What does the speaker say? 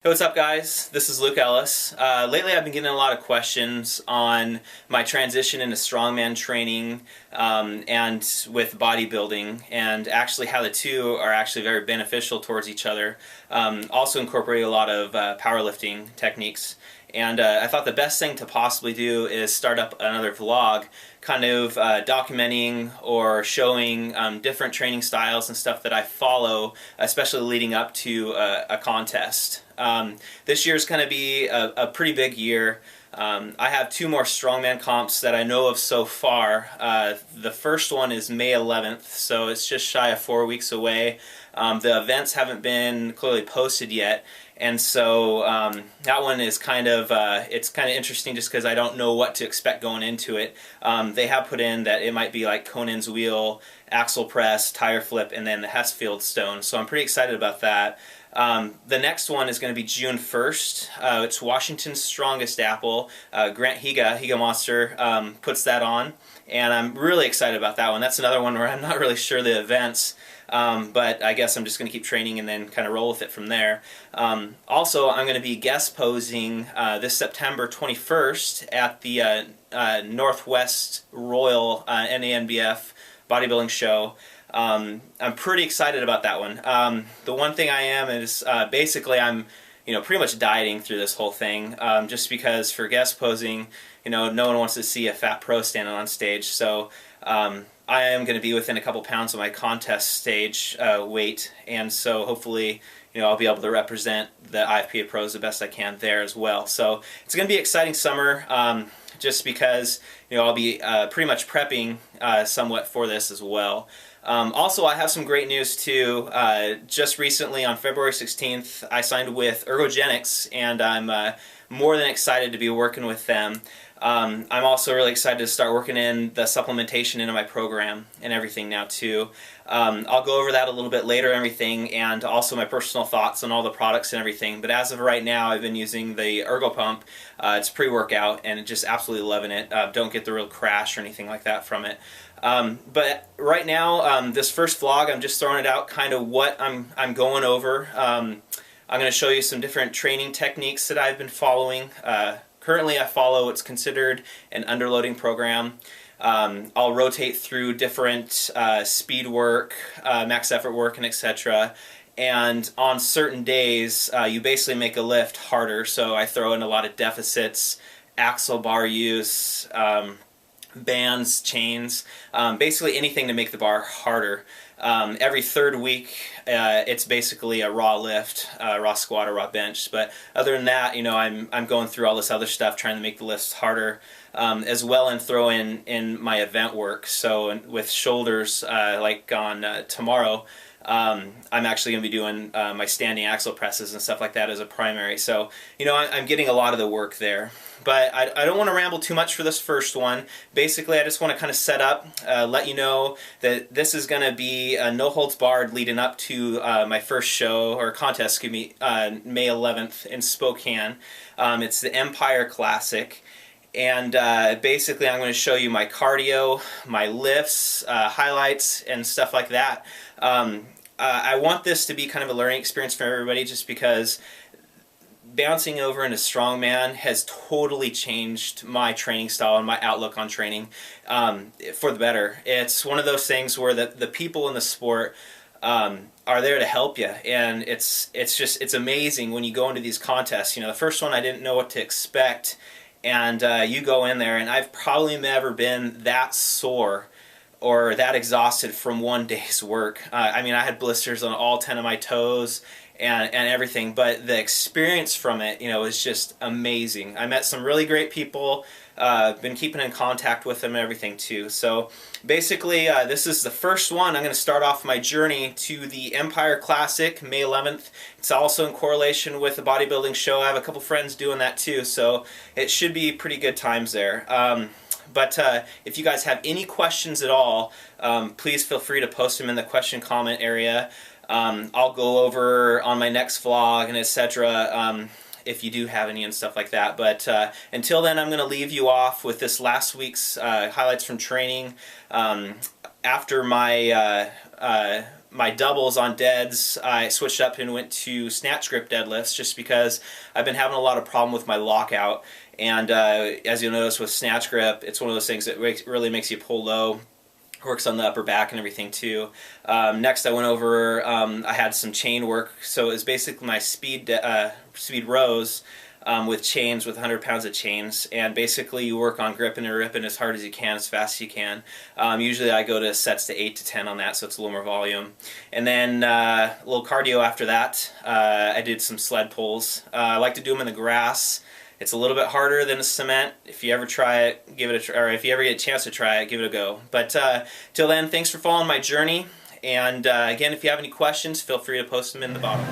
Hey, what's up guys? This is Luke Ellis. Lately I've been getting a lot of questions on my transition into strongman training and with bodybuilding, and actually how the two are actually very beneficial towards each other. Also incorporate a lot of powerlifting techniques. And I thought the best thing to possibly do is start up another vlog kind of documenting or showing different training styles and stuff that I follow, especially leading up to a contest. This year's going to be a pretty big year. I have two more Strongman Comps that I know of so far. The first one is May 11th, so it's just shy of 4 weeks away. The events haven't been clearly posted yet, and so that one is kind of interesting just because I don't know what to expect going into it. They have put in that it might be like Conan's wheel, axle press, tire flip, and then the Hessfield stone, so I'm pretty excited about that. The next one is going to be June 1st. It's Washington's Strongest Apple. Grant Higa Monster, puts that on, and I'm really excited about that one. That's another one where I'm not really sure the events, but I guess I'm just going to keep training and then kind of roll with it from there. Also, I'm going to be guest posing this September 21st at the Northwest Royal NANBF bodybuilding show. I'm pretty excited about that one. The one thing I am is basically I'm pretty much dieting through this whole thing, just because for guest posing, no one wants to see a fat pro standing on stage, so I am going to be within a couple pounds of my contest stage weight, and so hopefully I'll be able to represent the IFPA pros the best I can there as well. So it's going to be an exciting summer, just because I'll be pretty much prepping somewhat for this as well. Also, I have some great news too. Just recently on February 16th, I signed with ErgoGenix, and I'm more than excited to be working with them. I'm also really excited to start working in the supplementation into my program and everything now too. I'll go over that a little bit later and everything, and also my personal thoughts on all the products and everything. But as of right now, I've been using the Ergo Pump. It's pre-workout, and just absolutely loving it. Don't get the real crash or anything like that from it. But right now, this first vlog, I'm just throwing it out, kind of what I'm going over. I'm going to show you some different training techniques that I've been following. Currently, I follow what's considered an underloading program. I'll rotate through different speed work, max effort work, and etc. And on certain days, you basically make a lift harder. So I throw in a lot of deficits, axle bar use, bands, chains, basically anything to make the bar harder. Every third week, it's basically a raw lift, raw squat or raw bench. But other than that, I'm going through all this other stuff, trying to make the lifts harder, as well, and throw in my event work. So with shoulders, like on tomorrow, I'm actually going to be doing my standing axle presses and stuff like that as a primary. So, I'm getting a lot of the work there. But I don't want to ramble too much for this first one. Basically, I just want to kind of set up, let you know that this is going to be no holds barred leading up to my first show, or contest, excuse me, May 11th in Spokane. It's the Empire Classic. And basically, I'm going to show you my cardio, my lifts, highlights, and stuff like that. I want this to be kind of a learning experience for everybody, just because bouncing over into strongman has totally changed my training style and my outlook on training for the better. It's one of those things where the people in the sport are there to help you, and it's amazing when you go into these contests. The first one I didn't know what to expect, and you go in there, and I've probably never been that sore or that exhausted from one day's work. I mean, I had blisters on all 10 of my toes and everything, but the experience from it, is just amazing. I met some really great people, been keeping in contact with them and everything too. So basically, this is the first one. I'm going to start off my journey to the Empire Classic, May 11th. It's also in correlation with the bodybuilding show. I have a couple friends doing that too, so it should be pretty good times there. But if you guys have any questions at all, please feel free to post them in the question comment area. I'll go over on my next vlog and etc. If you do have any and stuff like that. But until then, I'm going to leave you off with this last week's highlights from training. After my my doubles on deads, I switched up and went to snatch grip deadlifts just because I've been having a lot of problem with my lockout. And as you'll notice with snatch grip, it's one of those things that really makes you pull low. Works on the upper back and everything too. Next I went over, I had some chain work, so it was basically my speed rows with chains, with 100 pounds of chains, and basically you work on gripping and ripping as hard as you can, as fast as you can. Usually I go to sets to 8 to 10 on that, so it's a little more volume. And then a little cardio after that. I did some sled pulls. I like to do them in the grass. It's a little bit harder than a cement. If you ever try it, give it a try, or if you ever get a chance to try it, give it a go. But till then, thanks for following my journey. And again, if you have any questions, feel free to post them in the bottom.